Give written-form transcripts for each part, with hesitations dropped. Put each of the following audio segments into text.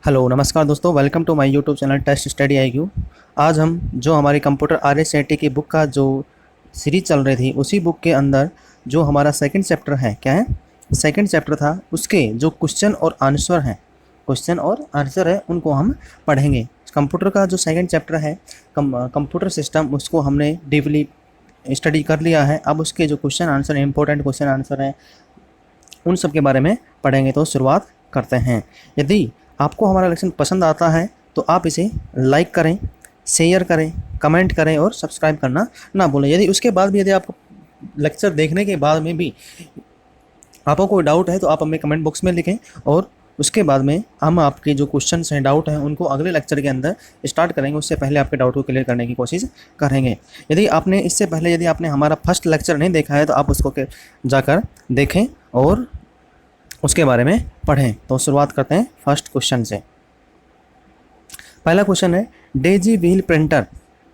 Hello नमस्कार दोस्तों, welcome to my YouTube channel test study IQ। आज हम जो हमारी कंप्यूटर RSAT की बुक का जो सीरीज चल रही थी उसी बुक के अंदर जो हमारा सेकंड चैप्टर है, क्या है, सेकंड चैप्टर था, उसके जो क्वेश्चन और आंसर है उनको हम पढ़ेंगे। कंप्यूटर का जो सेकंड चैप्टर है कंप्यूटर सिस्टम, उसको हमने डीपली स्टडी कर लिया है। अब उसके जो question answer important question answer हैं उन सब के बारे में पढ़ेंगे। तो शुरुआत करते हैं। यदि आपको हमारा लेक्चर पसंद आता है तो आप इसे लाइक करें, शेयर करें, कमेंट करें और सब्सक्राइब करना ना भूलें। यदि उसके बाद भी यदि आपको लेक्चर देखने के बाद में भी आपको कोई डाउट है तो आप हमें कमेंट बॉक्स में लिखें और उसके बाद में हम आपके जो क्वेश्चंस हैं, डाउट हैं, उनको अगले लेक्चर के अंदर स्टार्ट करेंगे। उससे पहले आपके डाउट को क्लियर करने की कोशिश करेंगे। यदि आपने हमारा फर्स्ट लेक्चर नहीं देखा है तो आप उसको जाकर देखें और उसके बारे में पढ़ें। तो शुरुआत करते हैं फर्स्ट क्वेश्चन से। पहला क्वेश्चन है, Daisy wheel printer.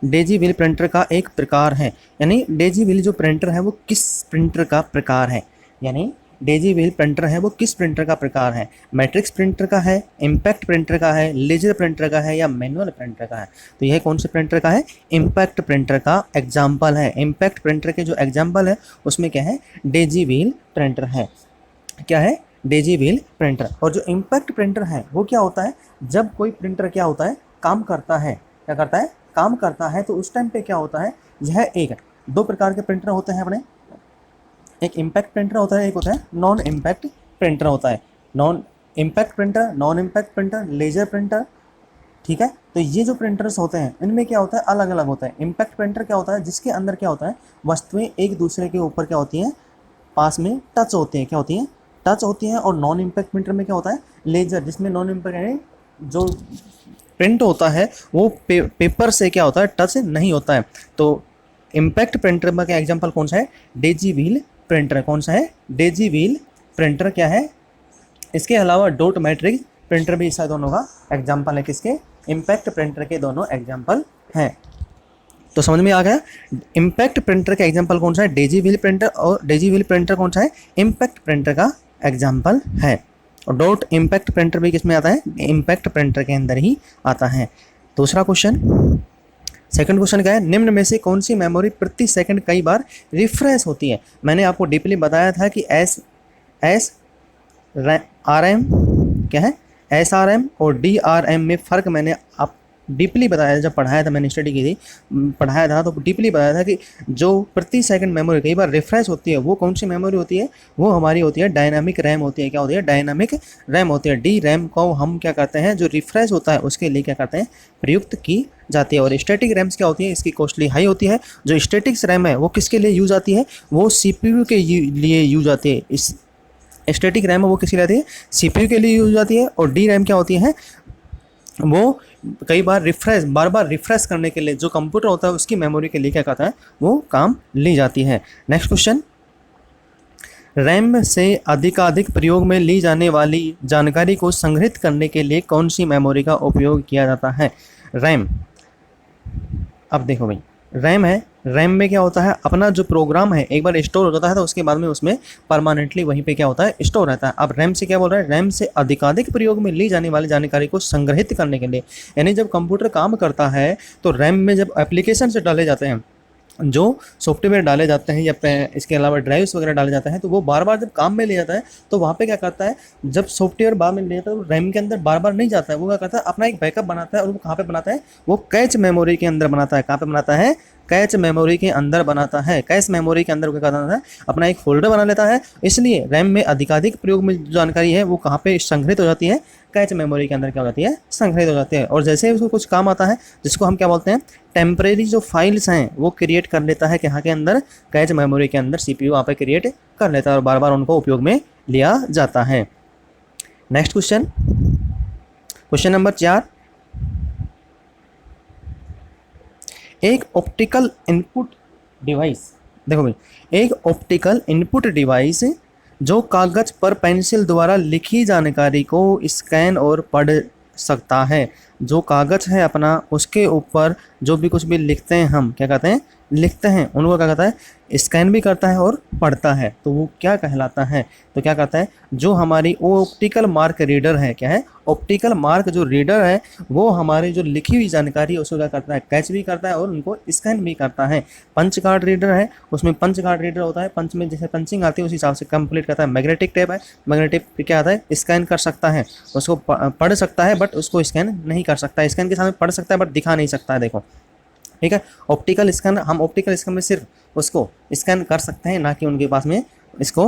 Daisy wheel printer का एक प्रकार है, यानी डेजी व्हील जो प्रिंटर है वो किस प्रिंटर का प्रकार है, यानी डेजी व्हील प्रिंटर है वो किस प्रिंटर का प्रकार है। मैट्रिक्स प्रिंटर का है, इम्पैक्ट प्रिंटर का है, लेजर प्रिंटर का है या मैनुअल प्रिंटर का है। तो यह कौन से प्रिंटर का है? इम्पैक्ट प्रिंटर का एग्जाम्पल है। इम्पैक्ट प्रिंटर के जो एग्जाम्पल है उसमें क्या है? डेजी व्हील प्रिंटर है। क्या है? Daisy wheel printer. और जो इम्पैक्ट प्रिंटर है वो क्या होता है? जब कोई प्रिंटर क्या होता है, काम करता है, क्या करता है, काम करता है, तो उस टाइम पे क्या होता है, यह एक दो प्रकार के प्रिंटर होते हैं अपने। एक इम्पैक्ट प्रिंटर होता है, एक होता है नॉन इम्पैक्ट प्रिंटर होता है। Non impact printer, non impact printer, laser printer, ठीक है। तो ये जो प्रिंटर्स होते हैं इनमें क्या होता है, अलग अलग होता है। इम्पैक्ट प्रिंटर क्या होता है, जिसके अंदर क्या होता है, वस्तुएं एक दूसरे के ऊपर क्या होती हैं, पास में टच होती हैं, क्या होती हैं, टच होती हैं। और नॉन इम्पैक्ट प्रिंटर में क्या होता है, लेजर, जिसमें नॉन इम्पैक्ट जो प्रिंट होता है वो पेपर से क्या होता है, टच नहीं होता है। तो इम्पैक्ट प्रिंटर में क्या एग्जांपल कौन सा है? Daisy wheel printer. कौन सा है? Daisy wheel printer. क्या है? इसके अलावा डॉट मैट्रिक्स प्रिंटर भी इस दोनों का एग्जांपल है। किसके? इम्पैक्ट प्रिंटर के दोनों एग्जांपल हैं। तो समझ में आ गया। इम्पैक्ट प्रिंटर का एग्जांपल कौन सा है? Daisy wheel printer. और डेजी व्हील प्रिंटर कौन सा है? इम्पैक्ट प्रिंटर का एग्जांपल है। और डॉट इम्पैक्ट प्रिंटर भी किसमें आता है? इम्पैक्ट प्रिंटर के अंदर ही आता है। दूसरा क्वेश्चन, सेकंड क्वेश्चन क्या है? निम्न में से कौन सी मेमोरी प्रति सेकंड कई बार रिफ्रेश होती है? मैंने आपको डीपली बताया था कि RM क्या है, SRM और DRM में फ़र्क मैंने आप डीपली बताया था। जब पढ़ाया था, मैंने स्टडी की थी, पढ़ाया था तो डीपली बताया था कि जो प्रति सेकंड मेमोरी कई बार रिफ्रेश होती है वो कौन सी मेमोरी होती है? वो हमारी होती है डायनामिक रैम होती है। क्या होती है? डायनामिक रैम होती है। डी रैम को हम क्या करते हैं, जो रिफ्रेश होता है उसके लिए क्या करते हैं, प्रयुक्त की जाती है। और स्टैटिक रैम्स क्या होती है, इसकी कॉस्टली हाई होती है। जो स्टैटिक्स रैम है वो किसके लिए यूज आती है? वो CPU के लिए यूज आती है। इस स्टैटिक रैम है वो किसके लिए आती है? CPU के लिए यूज आती है। और डी रैम क्या होती है? वो कई बार बार बार रिफ्रेश करने के लिए जो कंप्यूटर होता है उसकी मेमोरी के लिए क्या कहता है, वो काम ली जाती है। नेक्स्ट क्वेश्चन, रैम से अधिकाधिक प्रयोग में ली जाने वाली जानकारी को संग्रहित करने के लिए कौन सी मेमोरी का उपयोग किया जाता है? रैम। अब देखो भाई, रैम है, रैम में क्या होता है, अपना जो प्रोग्राम है एक बार स्टोर हो जाता है तो उसके बाद में उसमें परमानेंटली वहीं पे क्या होता है, स्टोर रहता है। अब रैम से क्या बोल रहा है? रैम से अधिकाधिक प्रयोग में ली जाने वाली जानकारी को संग्रहित करने के लिए, यानी जब कंप्यूटर काम करता है तो रैम में जब एप्लीकेशन से डाले जाते हैं, जो सॉफ्टवेयर डाले जाते हैं या इसके अलावा ड्राइव्स वगैरह डाले जाते हैं, तो वो बार बार जब काम में ले जाता है तो वहाँ पे क्या करता है, जब सॉफ्टवेयर बार में ले जाता है तो रैम के अंदर बार बार नहीं जाता है। वो क्या करता है, अपना एक बैकअप बनाता है। और वो कहाँ पे बनाता है? वो कैच मेमोरी के अंदर बनाता है। कहाँ पे बनाता है? कैच मेमोरी के अंदर बनाता है। कैच मेमोरी के अंदर क्या करता है, अपना एक फोल्डर बना लेता है। इसलिए रैम में अधिकाधिक प्रयोग में जो जानकारी है वो कहाँ पे संग्रहित हो जाती है? कैच मेमोरी के अंदर क्या हो जाती है? संग्रहित हो जाती है। और जैसे ही उसको कुछ काम आता है, जिसको हम क्या बोलते हैं, टेम्परेरी जो फाइल्स हैं वो क्रिएट कर लेता है, यहाँ के अंदर कैच मेमोरी के अंदर CPU वहाँ पे क्रिएट कर लेता है और बार बार उनको उपयोग में लिया जाता है। नेक्स्ट क्वेश्चन, क्वेश्चन नंबर 4, एक ऑप्टिकल इनपुट डिवाइस। देखो भाई, एक ऑप्टिकल इनपुट डिवाइस जो कागज पर पेंसिल द्वारा लिखी जानकारी को स्कैन और पढ़ सकता है। जो कागज है अपना, उसके ऊपर जो भी कुछ भी लिखते हैं हम क्या कहते हैं? लिखते हैं उनको क्या कहता है, स्कैन भी करता है और पढ़ता है, तो वो क्या कहलाता है, तो क्या कहता है, जो हमारी ऑप्टिकल मार्क रीडर है, क्या है, ऑप्टिकल मार्क जो रीडर है वो हमारी जो लिखी हुई जानकारी है उसको क्या करता है, कैच भी करता है और उनको स्कैन भी करता है। पंच कार्ड रीडर है, उसमें पंच कार्ड रीडर होता है, पंच में जैसे पंचिंग आती है उस हिसाब से कंप्लीट करता है। मैग्नेटिक टेप है, मैग्नेटिक पे क्या आता है, स्कैन कर सकता है, उसको पढ़ सकता है बट उसको स्कैन नहीं कर सकता, स्कैन के सामने पढ़ सकता है बट दिखा नहीं सकता है, देखो ठीक है। ऑप्टिकल स्कैन, हम ऑप्टिकल स्कैन में सिर्फ उसको स्कैन कर सकते हैं, ना कि उनके पास में इसको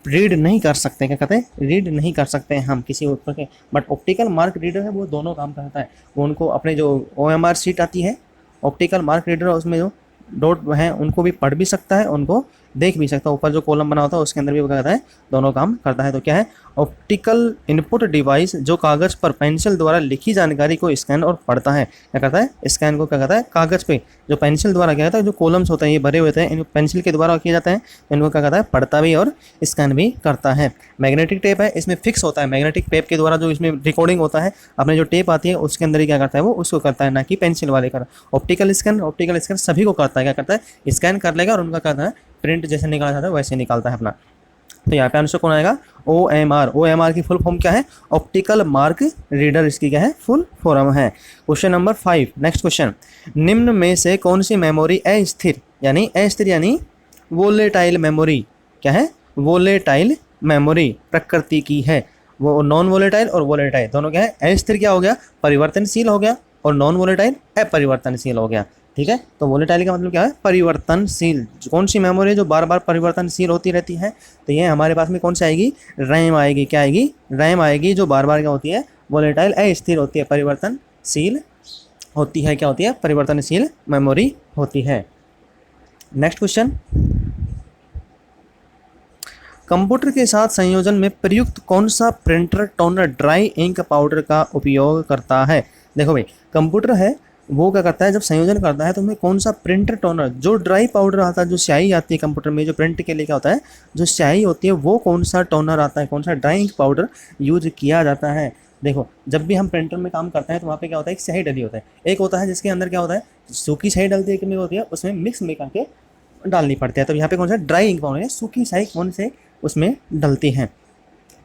रीड नहीं कर सकते, क्या कहते हैं, रीड नहीं कर सकते हैं हम किसी ऊपर के। बट ऑप्टिकल मार्क रीडर है वो दोनों काम करता है, वो उनको अपने जो OMR शीट आती है, ऑप्टिकल मार्क रीडर उसमें जो डॉट हैं उनको भी पढ़ भी सकता है, उनको देख भी सकता है, ऊपर जो कॉलम बना होता है उसके अंदर भी वो क्या करता है, दोनों काम करता है। तो क्या है, ऑप्टिकल इनपुट डिवाइस जो कागज़ पर पेंसिल द्वारा लिखी जानकारी को स्कैन और पढ़ता है, क्या करता है, स्कैन को क्या करता है, कागज़ पे जो पेंसिल द्वारा क्या कहता है, जो कॉलम्स होते हैं ये भरे हुए थे इनको पेंसिल के द्वारा किया जाता है, इनको क्या करता है, पढ़ता भी और स्कैन भी करता है। मैग्नेटिक टेप है, इसमें फिक्स होता है, मैग्नेटिक टेप के द्वारा जो इसमें रिकॉर्डिंग होता है, अपने जो टेप आती है उसके अंदर ही क्या करता है, वो उसको करता है, ना कि पेंसिल वाले कर। ऑप्टिकल स्कैन सभी को करता है, क्या करता है, स्कैन कर लेगा और उनका करता है प्रिंट जैसे निकाला जाता है वैसे निकालता है अपना। तो यहाँ पे आंसर कौन आएगा, OMR की फुल फॉर्म क्या है, ऑप्टिकल मार्क रीडर, इसकी क्या है, फुल फॉर्म है। क्वेश्चन नंबर 5, नेक्स्ट क्वेश्चन, निम्न में से कौन सी मेमोरी अस्थिर यानी वोलेटाइल मेमोरी, क्या है, वोलेटाइल मेमोरी प्रकृति की है। वो नॉन वोलेटाइल और वोलेटाइल दोनों क्या है, अस्थिर क्या हो गया, परिवर्तनशील हो गया, और नॉन वोलेटाइल अपरिवर्तनशील हो गया, ठीक है। तो वोलेटाइल का मतलब क्या है, परिवर्तनशील। कौन सी मेमोरी जो बार बार परिवर्तनशील होती रहती है, तो ये हमारे पास में कौन सी आएगी, रैम आएगी, क्या आएगी, रैम आएगी, जो बार बार क्या होती है, वोलेटाइल अस्थिर होती है, परिवर्तनशील होती है, क्या होती है, परिवर्तनशील मेमोरी होती है। नेक्स्ट क्वेश्चन, कंप्यूटर के साथ संयोजन में प्रयुक्त कौन सा printer toner dry ink powder का उपयोग करता है। देखो भाई, कंप्यूटर है वो क्या करता है, जब संयोजन करता है तो हमें कौन सा प्रिंटर टोनर, जो ड्राई पाउडर आता है, जो स्याही आती है कंप्यूटर में, जो प्रिंट के लिए क्या होता है, जो स्याही होती है, वो कौन सा टोनर आता है, कौन सा ड्राई इंक पाउडर यूज किया जाता है। देखो, जब भी हम प्रिंटर में काम करते हैं तो वहाँ पे क्या होता है, एक स्याही डली होता है, एक होता है जिसके अंदर क्या होता है, सूखी स्याही डलती है, कितनी होती है, उसमें मिक्स में करके डालनी पड़ती है। तो यहाँ पे कौन सा ड्राई इंक पाउडर है, सूखी स्याही कौन से उसमें डलती हैं।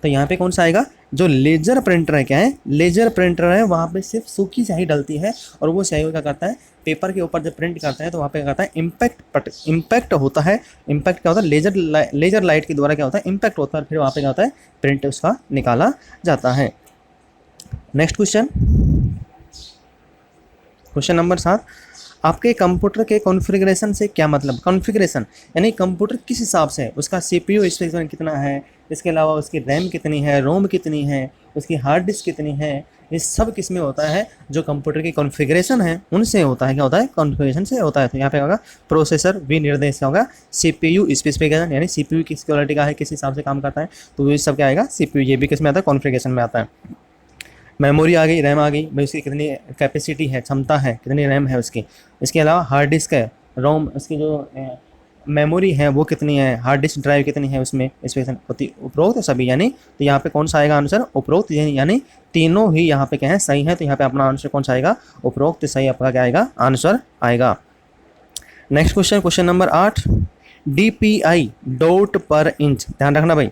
तो यहाँ पे कौन सा आएगा, जो लेजर प्रिंटर है, क्या है, लेजर प्रिंटर है, वहाँ पे सिर्फ सूखी स्याही डलती है, और वो स्याही क्या करता है, पेपर के ऊपर जब प्रिंट करता है तो वहाँ पे क्या करता है, इम्पैक्ट होता है। इम्पैक्ट क्या होता है, लेजर लाइट के द्वारा क्या होता है, इम्पैक्ट होता है, फिर वहाँ पे क्या होता है, प्रिंट उसका निकाला जाता है। नेक्स्ट क्वेश्चन, क्वेश्चन नंबर 7, आपके कंप्यूटर के कॉन्फ़िगरेशन से क्या मतलब, कॉन्फ़िगरेशन यानी कंप्यूटर किस हिसाब से, उसका CPU स्पेसिफिकेशन कितना है, इसके अलावा उसकी रैम कितनी है, रोम कितनी है, उसकी हार्ड डिस्क कितनी है, ये सब किस में होता है, जो कंप्यूटर की कॉन्फ़िगरेशन है उनसे होता है, क्या होता है, कॉन्फ़िगरेशन से होता है। तो यहाँ पे होगा प्रोसेसर विनिर्देश, क्या होगा, CPU स्पेसिफिकेशन, यानी CPU किस क्वालिटी का है, किस हिसाब से काम करता है, तो ये सब क्या आएगा, CPU, ये भी किस में आता है, कॉन्फ़िगरेशन में आता है। मेमोरी आ गई, रैम आ गई, भाई उसकी कितनी कैपेसिटी है, क्षमता है, कितनी रैम है उसकी। इसके अलावा हार्ड डिस्क है, रोम, उसकी जो मेमोरी है वो कितनी है, हार्ड डिस्क ड्राइव कितनी है, उसमें स्पेसिफिकेशन होती, उपरोक्त सभी, यानी तो यहाँ पे कौन सा आएगा आंसर, उपरोक्त, यानी तीनों ही यहाँ पे क्या है, सही है। तो यहाँ पे अपना आंसर कौन सा आएगा, उपरोक्त सही आपका क्या आएगा, आंसर आएगा। Next question, question number 8, DPI dot पर इंच, ध्यान रखना भाई,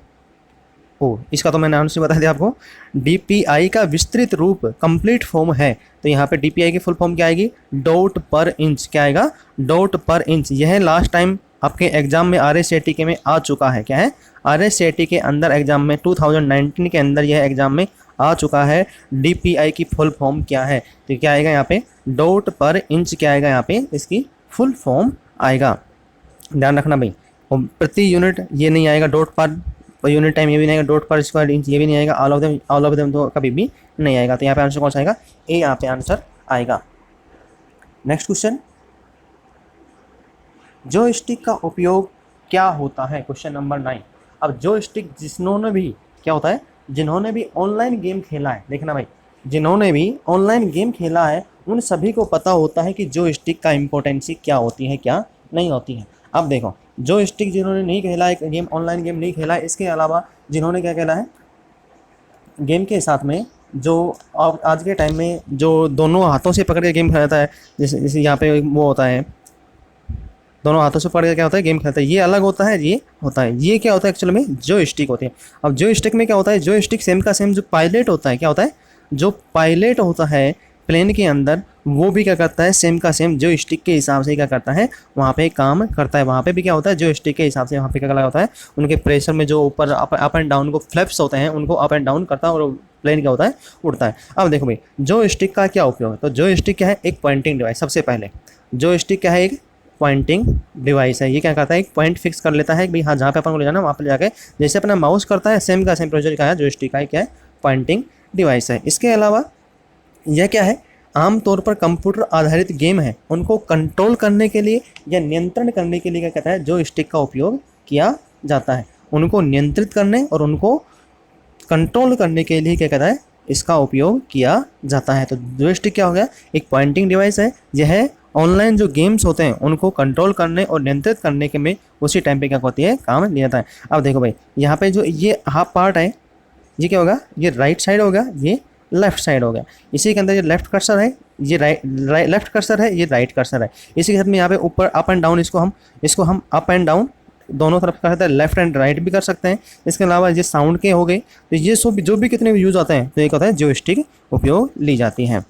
इसका तो मैंने आंसर बता दिया आपको। DPI का विस्तृत रूप कंप्लीट फॉर्म है, तो यहाँ पे DPI की फुल फॉर्म क्या आएगी, डॉट पर इंच, क्या आएगा, डॉट पर इंच। यह लास्ट टाइम आपके एग्जाम में RSAT के में आ चुका है, क्या है, RSAT के अंदर एग्जाम में 2019 के अंदर यह एग्जाम में आ चुका है। DPI की फुल फॉर्म क्या है, तो क्या आएगा यहाँ पे, डॉट पर इंच, क्या आएगा यहाँ पे, इसकी फुल फॉर्म आएगा, ध्यान रखना भाई। प्रति यूनिट ये नहीं आएगा, डॉट पर यूनिट टाइम ये भी नहीं आएगा, डॉट पर स्क्वायर इंच ये भी नहीं आएगा, ऑल ऑफ देम तो कभी भी नहीं आएगा। तो यहाँ पे आंसर कौन सा आएगा, ए यहाँ पे आंसर आएगा। नेक्स्ट क्वेश्चन, जो स्टिक का उपयोग क्या होता है, क्वेश्चन नंबर 9। अब जो स्टिक जिन्होंने भी क्या होता है, जिन्होंने भी ऑनलाइन गेम खेला है, देखना भाई, जिन्होंने भी ऑनलाइन गेम खेला है उन सभी को पता होता है कि जो स्टिक का इम्पोर्टेंसी क्या होती है, क्या नहीं होती है। अब देखो, जो स्टिक जिन्होंने नहीं खेला है गेम, ऑनलाइन गेम नहीं खेला है, इसके अलावा जिन्होंने क्या खेला है गेम के साथ में, जो आज के टाइम में जो दोनों हाथों से पकड़ के गेम खेलता है, जैसे जैसे यहाँ पे वो होता है दोनों हाथों से पकड़ के क्या होता है गेम खेलता है। ये अलग होता है, ये होता है, ये क्या होता है एक्चुअल में जो स्टिक होती है। अब जो स्टिक में क्या होता है, जो स्टिक सेम का सेम जो पायलट होता है, क्या होता है जो पायलट होता है प्लेन के अंदर, वो भी क्या करता है सेम का सेम जो स्टिक के हिसाब से क्या करता है वहाँ पे काम करता है। वहाँ पे भी क्या होता है जो स्टिक के हिसाब से वहाँ पे क्या लगा होता है, उनके प्रेशर में जो ऊपर अप एंड डाउन को फ्लैप्स होते हैं उनको अप एंड डाउन करता है और प्लेन क्या होता है उड़ता है। अब देखो भाई जो स्टिक का क्या उपयोग है, तो जो स्टिक क्या है एक पॉइंटिंग डिवाइस। सबसे पहले जो स्टिक क्या है एक पॉइंटिंग डिवाइस है। ये क्या करता है एक पॉइंट फिक्स कर लेता है कि भाई हाँ जहाँ पे अपन को ले जाना वहाँ पे जाके जैसे अपना माउस करता है सेम का सेम प्रोसीजर का है जो स्टिक का है क्या है पॉइंटिंग डिवाइस है। इसके अलावा यह क्या है आमतौर पर कंप्यूटर आधारित गेम है उनको कंट्रोल करने के लिए या नियंत्रण करने के लिए क्या कहता है जो स्टिक का उपयोग किया जाता है। उनको नियंत्रित करने और उनको कंट्रोल करने के लिए क्या कहता है इसका उपयोग किया जाता है। तो जॉयस्टिक क्या हो गया एक पॉइंटिंग डिवाइस है। यह ऑनलाइन जो गेम्स होते हैं उनको कंट्रोल करने और नियंत्रित करने के में उसी टाइम पे क्या होती है काम लिया जाता है। अब देखो भाई यहाँ पे जो ये हाफ पार्ट है ये क्या होगा ये राइट साइड होगा, ये लेफ्ट साइड हो गया। इसी के अंदर ये लेफ्ट कर्सर है, ये लेफ्ट कर्सर है, ये राइट कर्सर है। इसी के साथ में यहाँ पे ऊपर अप एंड डाउन इसको हम अप एंड डाउन दोनों तरफ कर सकते हैं, लेफ्ट एंड राइट भी कर सकते हैं। इसके अलावा ये साउंड के हो गए, तो ये सब जो भी कितने भी यूज आते हैं तो एक होता है जॉयस्टिक उपयोग ली जाती है।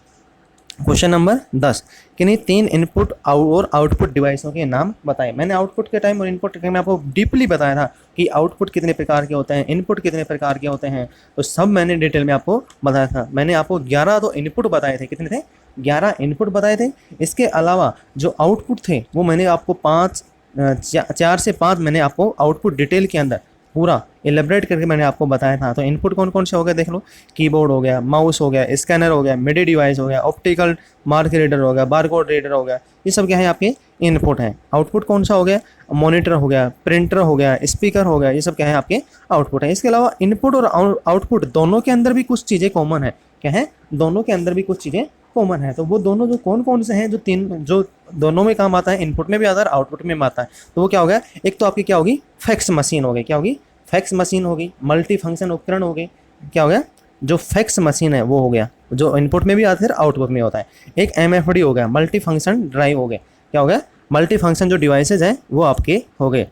क्वेश्चन नंबर 10 किन्हीं 3 इनपुट और आउटपुट डिवाइसों के नाम बताएं। मैंने आउटपुट के टाइम और इनपुट के टाइम में आपको डीपली बताया था कि आउटपुट कितने प्रकार के होते हैं, इनपुट कितने प्रकार के होते हैं, तो सब मैंने डिटेल में आपको बताया था। मैंने आपको 11 तो इनपुट बताए थे, कितने थे 11 इनपुट बताए थे। इसके अलावा जो आउटपुट थे वो मैंने आपको 4 से 5 मैंने आपको आउटपुट डिटेल के अंदर पूरा एलेबरेट करके मैंने आपको बताया था। तो इनपुट कौन कौन से हो गए देख लो, कीबोर्ड हो गया, माउस हो गया, स्कैनर हो गया, मिडी डिवाइस हो गया, ऑप्टिकल मार्क रीडर हो गया, बारकोड रीडर हो गया, ये सब क्या है आपके इनपुट हैं। आउटपुट कौन सा हो गया, मॉनिटर हो गया, प्रिंटर हो गया, स्पीकर हो गया, ये सब क्या है आपके आउटपुट है। इसके अलावा इनपुट और आउटपुट दोनों के अंदर भी कुछ चीज़ें कॉमन है, क्या है दोनों के अंदर भी कुछ चीज़ें कॉमन है। तो वो दोनों जो कौन कौन से हैं जो तीन जो दोनों में काम आता है, इनपुट में भी आता है आउटपुट में भी आता है, तो वो क्या हो गया एक तो आपकी क्या होगी फैक्स मशीन हो गई, क्या होगी फैक्स मशीन होगी, मल्टी फंक्शन उपकरण हो गए, क्या हो गया जो फैक्स मशीन है वो हो गया जो इनपुट में भी आता है आउटपुट में होता है। एक MFD हो गया मल्टी फंक्शन ड्राइव हो गया, क्या हो गया मल्टी फंक्शन जो डिवाइसेज हैं वो आपके हो गए,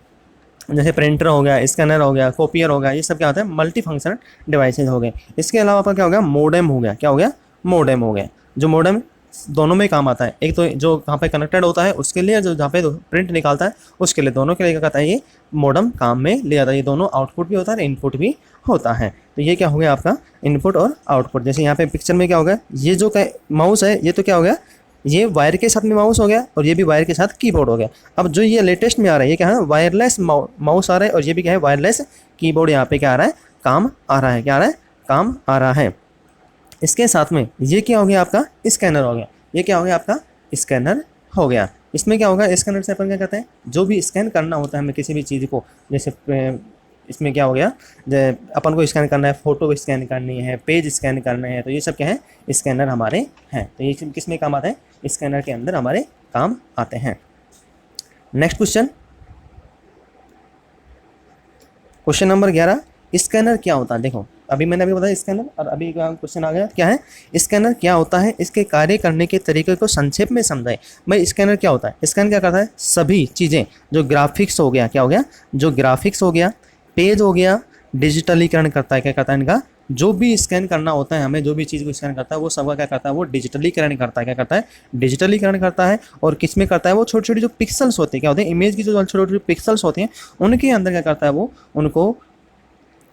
जैसे प्रिंटर हो गया, स्कैनर हो गया, कॉपियर हो गया, ये सब क्या होता है मल्टी फंक्शन डिवाइसेज हो गए। इसके अलावा आपका क्या हो गया मोडेम हो गया, क्या हो गया मोडेम हो गया, जो मोडेम दोनों में काम आता है। एक तो जो कहाँ पे कनेक्टेड होता है उसके लिए, जो जहाँ पे प्रिंट निकालता है उसके लिए, दोनों के लिए क्या कहता है ये मोडेम काम में ले जाता है। ये दोनों आउटपुट भी होता है इनपुट भी होता है। तो ये क्या हो गया आपका इनपुट और आउटपुट। जैसे यहाँ पे पिक्चर में क्या हो गया ये जो माउस है ये तो क्या हो गया ये वायर के साथ में माउस हो गया और ये भी वायर के साथ कीबोर्ड हो गया। अब जो ये लेटेस्ट में आ रहा है ये क्या है वायरलेस माउस आ रहा है और ये भी क्या है वायरलेस कीबोर्ड यहाँ पे क्या आ रहा है काम आ रहा है, क्या आ रहा है काम आ रहा है। इसके साथ में ये क्या हो गया आपका स्कैनर हो गया, ये क्या हो गया आपका स्कैनर हो गया। इसमें क्या होगा स्कैनर से अपन क्या कहते हैं जो भी स्कैन करना होता है हमें किसी भी चीज़ को, जैसे इसमें क्या हो गया अपन को स्कैन करना है, फोटो स्कैन करनी है, पेज स्कैन करने हैं, तो ये सब क्या है स्कैनर हमारे हैं। तो ये किस में काम आते हैं स्कैनर के अंदर हमारे काम आते हैं। Next question, question number 11 scanner क्या होता है। देखो अभी मैंने अभी बताया स्कैनर और अभी क्वेश्चन आ गया क्या है स्कैनर क्या होता है, इसके कार्य करने के तरीके को संक्षेप में समझाएं। भाई स्कैनर क्या होता है, स्कैन क्या करता है सभी चीज़ें जो ग्राफिक्स हो गया, क्या हो गया जो ग्राफिक्स हो गया, पेज हो गया, डिजिटलीकरण करता है, क्या करता है इनका जो भी स्कैन करना होता है हमें जो भी चीज़ को स्कैन करता है वो सबका क्या करता है वो डिजिटलीकरण करता है, क्या करता है डिजिटलीकरण करता है। और किस में करता है वो छोटी छोटी जो पिक्सल्स होते हैं क्या होते हैं इमेज की जो छोटी छोटी पिक्सल्स होते हैं उनके अंदर क्या करता है वो उनको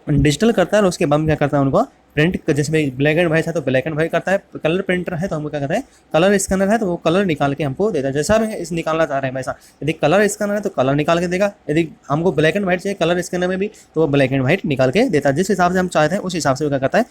डिजिटल करता है और उसके बाद क्या करता है उनको प्रिंट, जैसे ब्लैक एंड वाइट है तो ब्लैक एंड वाइट करता है, कलर प्रिंटर है तो हमको क्या करता है कलर स्कैनर है तो वो कलर निकाल के हमको देता है। जैसा भी इस निकालना चाह रहे हैं वैसा, यदि कलर स्कैनर है तो कलर निकाल के देगा, यदि हमको ब्लैक एंड वाइट चाहिए कलर स्कैनर में भी तो वो ब्लैक एंड वाइट निकाल के देता है। जिस हिसाब से हम चाहते हैं उस हिसाब से वो क्या करता है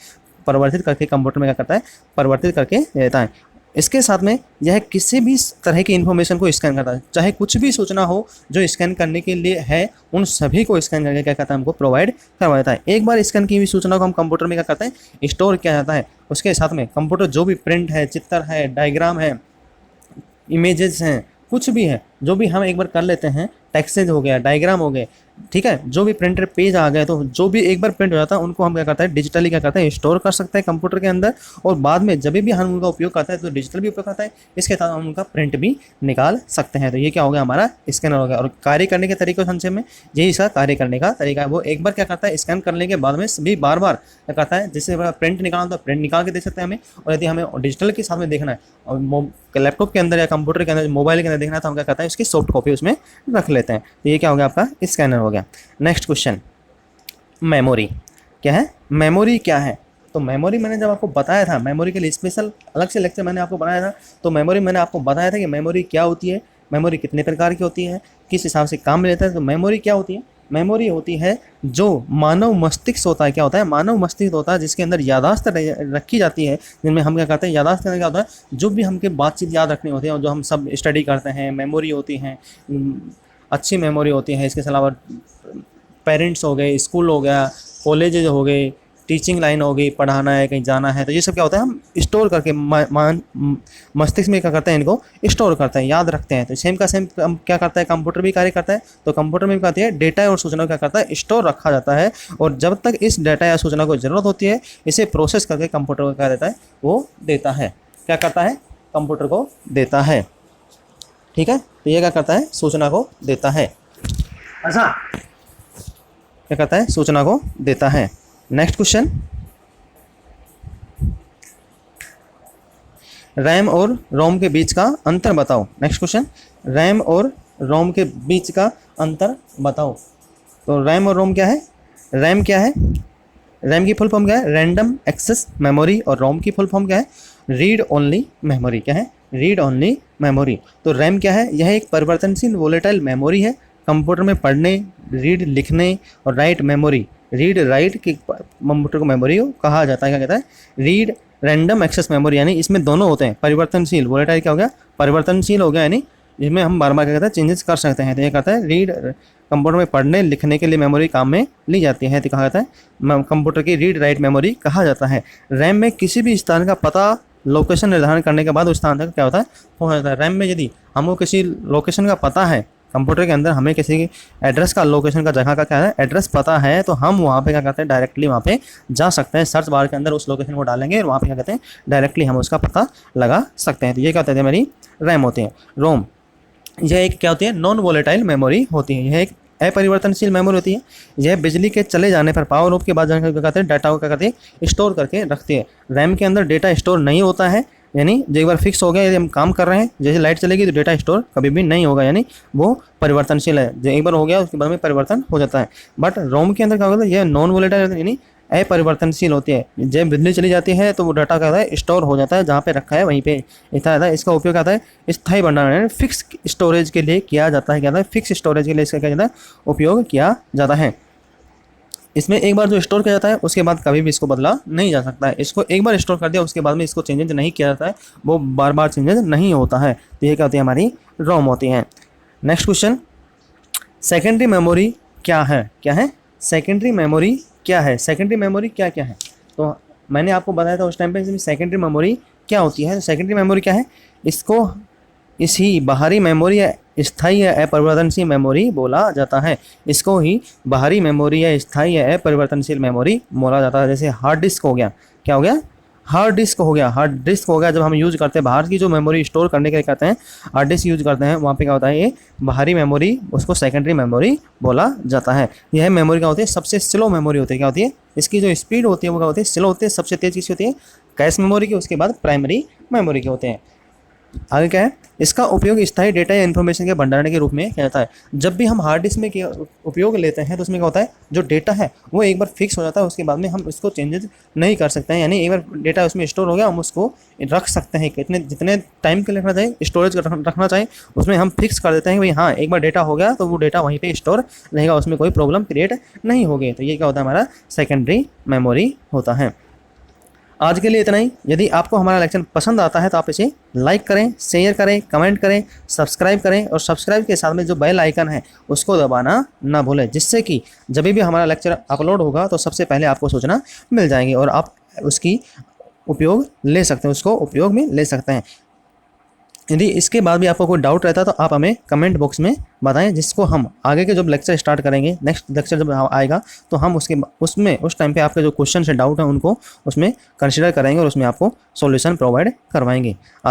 परिवर्तित करके कंप्यूटर में क्या करता है परिवर्तित करके देता है। इसके साथ में यह किसी भी तरह की इन्फॉर्मेशन को स्कैन करता है, चाहे कुछ भी सूचना हो जो स्कैन करने के लिए है उन सभी को स्कैन करके क्या करता है हमको प्रोवाइड करवाता है। एक बार स्कैन की हुई सूचना को हम कंप्यूटर में क्या करते हैं स्टोर किया जाता है। उसके साथ में कंप्यूटर जो भी प्रिंट है, चित्र है, डायग्राम है, इमेजेस हैं, कुछ भी है जो भी हम एक बार कर लेते हैं, टेक्स्ट हो गया, डायग्राम हो गए, ठीक है, जो भी प्रिंटर पेज आ गए तो जो भी एक बार प्रिंट हो जाता है उनको हम क्या करते हैं डिजिटली क्या करते हैं स्टोर कर सकते हैं कंप्यूटर के अंदर, और बाद में जब भी हम उनका उपयोग करते हैं तो डिजिटल भी उपयोग करता है, इसके साथ हम उनका प्रिंट भी निकाल सकते हैं। तो ये क्या हो गया हमारा स्कैनर हो गया। और कार्य करने के तरीके संक्षेप में यही इसका कार्य करने का तरीका है। वो एक बार क्या करता है स्कैन करने के बाद में सभी बार बार क्या करता है, जैसे प्रिंट निकालना तो प्रिंट निकाल के देख सकते हैं हमें, और यदि हमें डिजिटल के साथ में देखना है और लैपटॉप के अंदर या कंप्यूटर के अंदर मोबाइल के अंदर देखना है तो हम क्या करते हैं उसकी सॉफ्ट कॉपी उसमें रख लेते हैं। तो ये क्या हो गया आपका स्कैनर हो गया। नेक्स्ट क्वेश्चन, मेमोरी क्या है? मेमोरी क्या है? तो मेमोरी मैंने जब आपको बताया था, मेमोरी के लिए स्पेशल अलग से लेक्चर मैंने आपको बनाया था, तो मेमोरी मैंने आपको बताया था कि मेमोरी क्या होती है, मेमोरी कितने प्रकार की होती है, किस हिसाब से काम में लेता है। तो मेमोरी क्या होती है? मेमोरी होती है जो मानव मस्तिष्क होता है। क्या होता है? मानव मस्तिष्क होता है जिसके अंदर यादाश्त रखी जाती है, जिनमें हम क्या करते हैं यादाश्त करने क्या होता है, जो भी हमके बातचीत याद रखनी होती है और जो हम सब स्टडी करते हैं मेमोरी होती हैं, अच्छी मेमोरी होती है। इसके अलावा पेरेंट्स हो गए, स्कूल हो गया, कॉलेज हो गए, टीचिंग लाइन हो गई, पढ़ाना है कहीं जाना है, तो ये सब क्या होता है हम स्टोर करके मस्तिष्क में क्या करते हैं इनको स्टोर करते हैं, याद रखते हैं। तो सेम का सेम क्या करता है कंप्यूटर भी कार्य करता है। तो कंप्यूटर में भी कहती है डेटा और सूचना को क्या करता है स्टोर रखा जाता है, और जब तक इस डेटा या सूचना को ज़रूरत होती है इसे प्रोसेस करके कंप्यूटर को क्या देता है वो देता है, क्या करता है कंप्यूटर को देता है। ठीक है, तो ये क्या करता है सूचना को देता है। अच्छा, क्या करता है सूचना को देता है। नेक्स्ट क्वेश्चन, रैम और रोम के बीच का अंतर बताओ। नेक्स्ट क्वेश्चन, रैम और रोम के बीच का अंतर बताओ। तो रैम और रोम क्या है? रैम क्या है? रैम की फुल फॉर्म क्या है? Random access memory. और रोम की फुल फॉर्म क्या है? Read only memory. क्या है? Read only memory. तो रैम क्या है? यह एक परिवर्तनशील वोलेटाइल मेमोरी है। कंप्यूटर में पढ़ने, रीड लिखने और राइट मेमोरी, रीड राइट की कंप्यूटर को मेमोरी को कहा जाता है। क्या कहता है? रीड रैंडम एक्सेस मेमोरी, यानी इसमें दोनों होते हैं। परिवर्तनशील, वोलेटाइल क्या हो गया? परिवर्तनशील हो गया, यानी जिसमें हम बार बार क्या कहते हैं चेंजेस कर सकते हैं। तो ये कहता है रीड कंप्यूटर में पढ़ने लिखने के लिए मेमोरी काम में ली जाती है, तो कहा जाता है कंप्यूटर की रीड राइट मेमोरी कहा जाता है। रैम में किसी भी स्थान का पता लोकेशन निर्धारण करने के बाद उस स्थान तक क्या होता है हो जाता है। रैम में यदि हमको किसी लोकेशन का पता है, कंप्यूटर के अंदर हमें किसी एड्रेस का, लोकेशन का, जगह का क्या है एड्रेस पता है, तो हम वहाँ पे क्या करते हैं डायरेक्टली वहाँ पे जा सकते हैं। सर्च बार के अंदर उस लोकेशन को डालेंगे और वहाँ पे क्या कहते हैं डायरेक्टली हम उसका पता लगा सकते हैं। तो ये क्या होता है मेरी रैम होती है। रोम यह एक क्या होती है? नॉन वोलेटाइल मेमोरी होती है। यह एक अपरिवर्तनशील मेमोरी होती है। यह बिजली के चले जाने पर, पावर ऑफ के बाद जाने क्या कहते हैं डाटा को क्या करती है स्टोर करके रखती है। रैम के अंदर डेटा स्टोर नहीं होता है, यानी जो एक बार फिक्स हो गया, यदि हम काम कर रहे हैं, जैसे लाइट चलेगी तो डेटा स्टोर कभी भी नहीं होगा, यानी वो परिवर्तनशील है। जो एक बार हो गया उसके बाद में परिवर्तन हो जाता है। बट रोम के अंदर क्या होता है यह नॉन वोलेटाइल यानी अपरिवर्तनशील होती है। जब बिजली चली जाती है तो वो डाटा क्या होता है स्टोर हो जाता है, जहाँ पे रखा है वहीं पे इतना रहता है। इसका उपयोग आता है स्थायी भंडारण यानी फिक्स स्टोरेज के लिए किया जाता है। क्या होता है? फिक्स स्टोरेज के लिए इसका क्या जाता है उपयोग किया जाता है। इसमें एक बार जो स्टोर किया जाता है उसके बाद कभी भी इसको बदला नहीं जा सकता है। इसको एक बार स्टोर कर दिया उसके बाद में इसको चेंजेज नहीं किया जाता है, वो बार बार चेंजेज नहीं होता है। तो ये क्या होती है हमारी रोम होती है। नेक्स्ट क्वेश्चन, सेकेंडरी मेमोरी क्या है? क्या है सेकेंडरी मेमोरी? क्या है सेकेंडरी मेमोरी? क्या क्या है? तो मैंने आपको बताया था उस टाइम पे सेकेंडरी मेमोरी क्या होती है। सेकेंडरी मेमोरी क्या है? इसको इसी बाहरी मेमोरी या स्थायी या अपरिवर्तनशील मेमोरी बोला जाता है। इसको ही बाहरी मेमोरी या स्थायी या अपरिवर्तनशील मेमोरी बोला जाता है। जैसे हार्ड डिस्क हो गया, क्या हो गया? हार्ड डिस्क हो गया। हार्ड डिस्क हो गया जब हम यूज़ करते हैं बाहर की जो मेमोरी स्टोर करने के लिए करते हैं, हार्ड डिस्क यूज़ करते हैं, वहाँ पे क्या होता है ये बाहरी मेमोरी, उसको सेकेंडरी मेमोरी बोला जाता है। यह मेमोरी क्या होती है? सबसे स्लो मेमोरी होती है। क्या होती है? इसकी जो स्पीड होती है वो क्या होती है? स्लो होती है। सबसे तेज़ किसकी होती है? कैश मेमोरी की, उसके बाद प्राइमरी मेमोरी के होते हैं। आगे क्या है? इसका उपयोग स्थायी डेटा या इन्फॉर्मेशन के भंडारण के रूप में किया जाता है। जब भी हम हार्ड डिस्क में उपयोग लेते हैं तो उसमें क्या होता है जो डेटा है वो एक बार फिक्स हो जाता है, उसके बाद में हम इसको चेंजेस नहीं कर सकते हैं। यानी एक बार डेटा उसमें स्टोर हो गया हम उसको रख सकते हैं, कितने जितने टाइम के लिए रखना चाहिए स्टोरेज रखना चाहिए उसमें हम फिक्स कर देते हैं कि भाई हाँ एक बार डेटा हो गया तो वो डेटा वहीं पर स्टोर रहेगा, उसमें कोई प्रॉब्लम क्रिएट नहीं होगी। तो ये क्या होता है हमारा सेकेंडरी मेमोरी होता है। आज के लिए इतना ही। यदि आपको हमारा लेक्चर पसंद आता है तो आप इसे लाइक करें, शेयर करें, कमेंट करें, सब्सक्राइब करें, और सब्सक्राइब के साथ में जो बेल आइकन है उसको दबाना ना भूलें, जिससे कि जब भी हमारा लेक्चर अपलोड होगा तो सबसे पहले आपको सूचना मिल जाएगी और आप उसकी उपयोग ले सकते हैं, उसको उपयोग में ले सकते हैं। यदि इसके बाद भी आपको कोई डाउट रहता है तो आप हमें कमेंट बॉक्स में बताएं, जिसको हम आगे के जब लेक्चर स्टार्ट करेंगे, नेक्स्ट लेक्चर जब आएगा तो हम उस टाइम पे आपके जो क्वेश्चन से डाउट है उनको उसमें कंसिडर करेंगे और उसमें आपको सॉल्यूशन प्रोवाइड करवाएंगे। आज